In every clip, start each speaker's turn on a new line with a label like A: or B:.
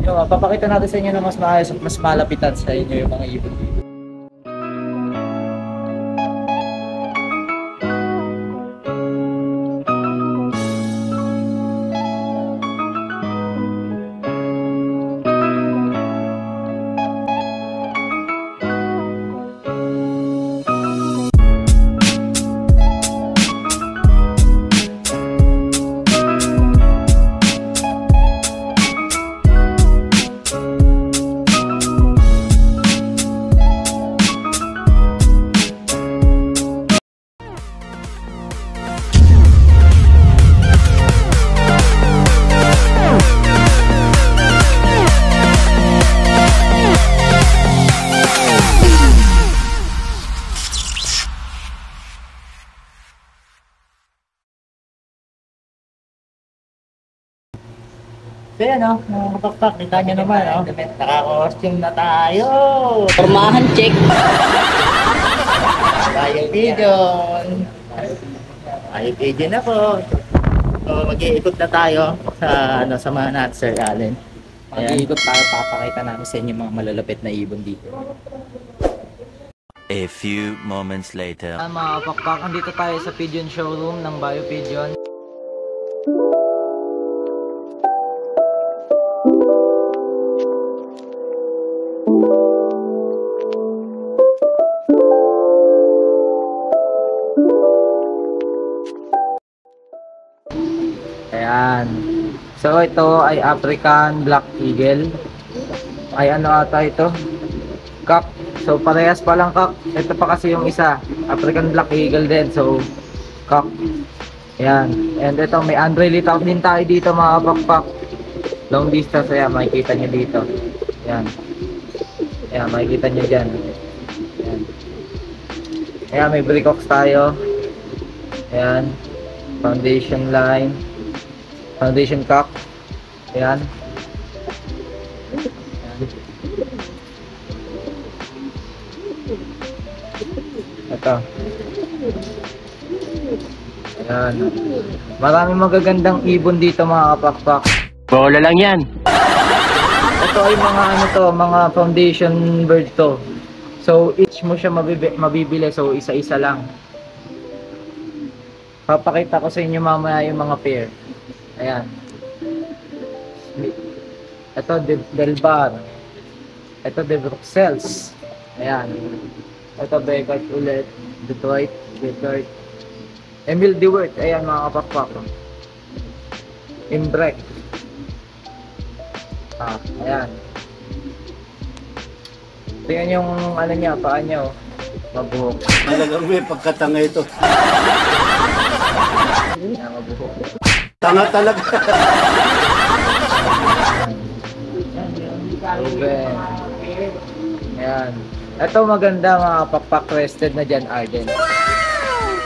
A: Yung, papakita natin sa inyo na mas maayos at mas malapitan sa inyo yung mga ibon dito. So yan o, mga kapakpak, kita nyo naman o. Naka-costume na tayo.
B: Formahan check.
A: Tayo pigeon. Tayo pigeon na po. So mag-iikot na tayo sa samahan natin Sir Allen. Mag-iikot tayo, papakita namin sa inyo mga malalapit na ibon dito.
C: A few moments later.
A: Mga kapakpak, andito tayo sa pigeon showroom ng Bio Pigeon. Ayan. So ito ay African Black Eagle. Ay ano ata ito? Cock. So parehas pa lang cock. Ito pa kasi yung isa, African Black Eagle din. So cock. Ayan. And ito may Andrelli Top din tayo dito mga kapakpak. Long distance, ayan, makikita nyo dito. Ayan. Ayan, makikita nyo dyan. Ayan. Ayan, may Bricox tayo. Ayan. Foundation line. Foundation cock. Ayan. Ayan. Ito. Ayan. Maraming magagandang ibon dito mga kapakpak.
B: Bola lang yan.
A: Ito ay mga mga foundation bird to. So each mo siya mabibili, so isa-isa lang. Papakita ko sa inyo mamaya yung mga pair. Ayan. Ito Delbar. Ito De Bruxelles. Ayan. Ito Beckett ulit. Detroit. Emil Dewert. Ayan mga kapakpak. Imbrek. Ayan. Tingnan yung niya, paa niya oh. Mabuhok.
D: Talagang may pagkatanga ito.
A: Ayan, mabuhok.
D: Tanga talaga.
A: Ruben. Ayan. Ito maganda mga pakpak crested na dyan, Arden.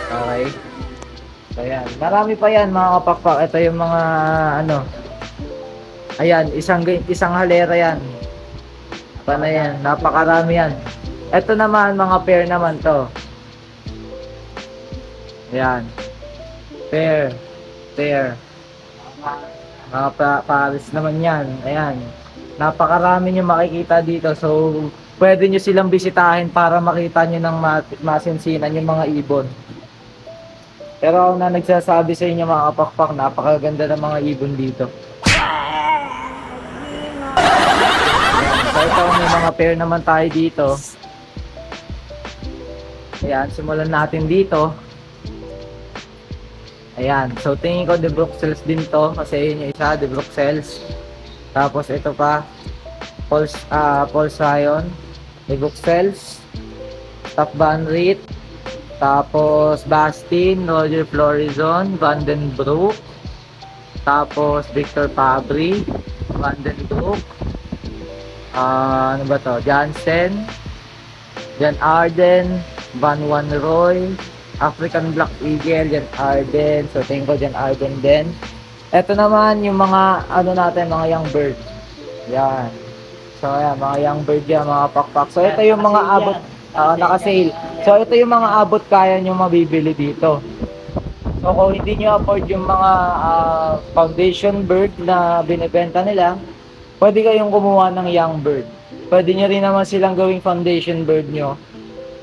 A: Okay. So ayan. Marami pa yan mga kapakpak. Ito yung mga ayan, isang halera yan. Paano yan? Napakarami yan. Ito naman, mga pair naman to. Ayan. Pair. Mga pares naman yan. Ayan. Napakarami nyo makikita dito. So, pwede nyo silang bisitahin para makita nyo ng masinsinan yung mga ibon. Pero ako na nagsasabi sa inyo mga kapakpak, napakaganda ng mga ibon dito. So ito, may mga pair naman tayo dito. Ayan, simulan natin dito. Ayan, so tingin ko De Bruxelles din to, kasi yun yung isa, De Bruxelles. Tapos ito pa, Paul Sion, De Bruxelles, Top Van Riet, tapos Bastin, Roger Florizon, Vandenbroek, tapos Victor Fabry, Vandenbroek, ano ba to? Jansen, Jan Arden, Van Wanrooy, African Black Eagle, Jan Arden. So tingin ko Jan Arden din. Ito naman yung mga natin, mga young bird. Yan. So ayan, mga young bird yan, mga pakpak. So ito yung mga abot, naka-sale. So ito yung mga abot kaya nyo mabibili dito. So kung hindi nyo afford yung mga foundation bird na binibenta nila, pwede kayong kumuha ng young bird. Pwede nyo rin naman silang gawing foundation bird nyo.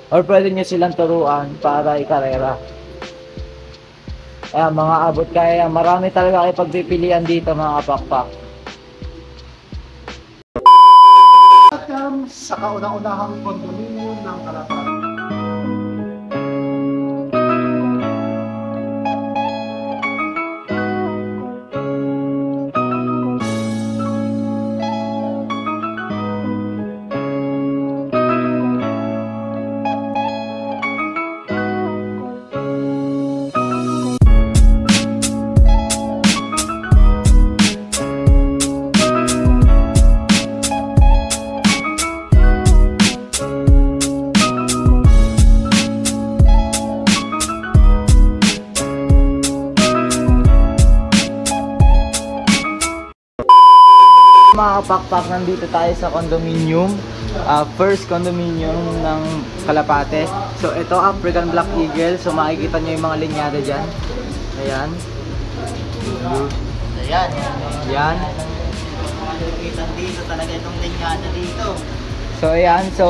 A: Or pwede nyo silang turuan para ikarera. Ayan, mga abot kaya. Marami talaga kayo pagpipilian dito mga kapakpak.
E: Sa kauna-unahang condominium ng Kalapate.
A: Mga kapakpak, nandito tayo sa condominium. First condominium ng Kalapate. So ito African Black Eagle. So makikita nyo yung mga linyada dyan. Ayan.
B: Ayan.
A: Ayan.
B: Kita dito talaga itong linyada dito.
A: So ayan. So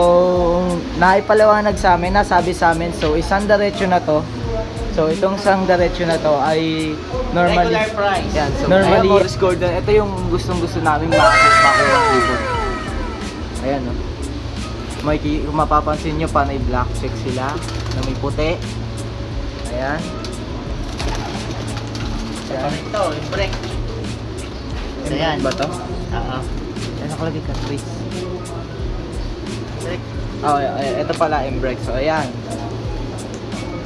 A: naipaliwanag sa amin, nasabi sa amin. So isang diretso na to. So itong isang diretso na to ay normally
B: Regular price.
A: yan. So
B: Normally-
A: normally Morris Gordon. Ito yung gustong-gusto namin makuha dito. Ayan no. Kung mapapansin nyo, panay black check sila na may puti. Ayan. Ayan.
B: Ito, yung brake. So yan.
A: Ba to?
B: Oo.
A: Ayan nakalagay ka, Chris.
B: Brake.
A: Oh, ito pala yung brake. So ayan.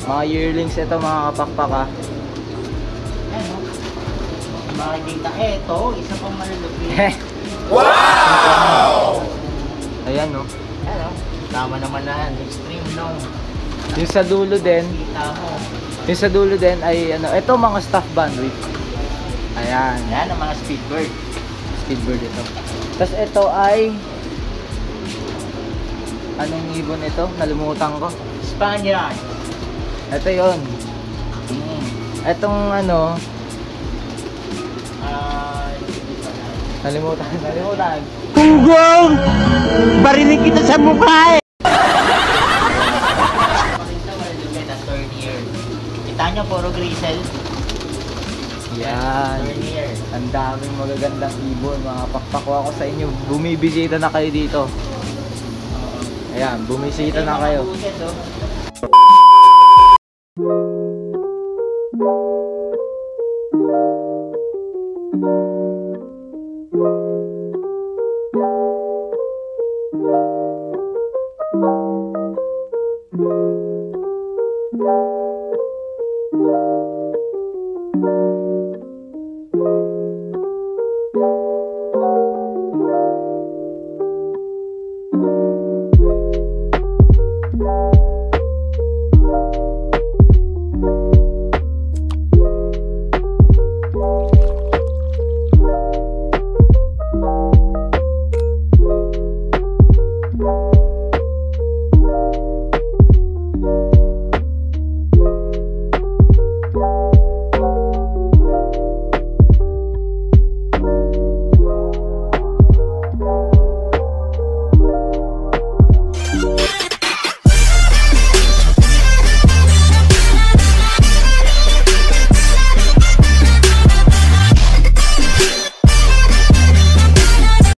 A: Mga yearlings ito mga kapakpak ha.
B: Ayan o. Makikita, ito, isa pang malulupit.
A: Ayan no.
B: Ayan o. Tama naman na yan. Extreme long.
A: Yung sa dulo din,
B: Kita mo.
A: yung sa dulo din ay ano, ito mga staff bandwidth. Ayan,
B: Ayan ang mga speedbird.
A: speedbird ito. Tapos ito ay anong ibon ito? Nalimutan ko.
B: Spaniard.
A: Ito 'yon. Etong ano,
B: Hindi pa na.
A: nalimutan.
B: Barinig kita sa mukha eh! Pakita malulupit at turnier. Kita nyo, puro grisel.
A: Yan.
B: Turnier.
A: Ang daming magagandang ibon, mga pakpako ako sa inyo. Bumibisita na kayo dito. Ayan, bumisita na kayo.
B: Mga buset, oh.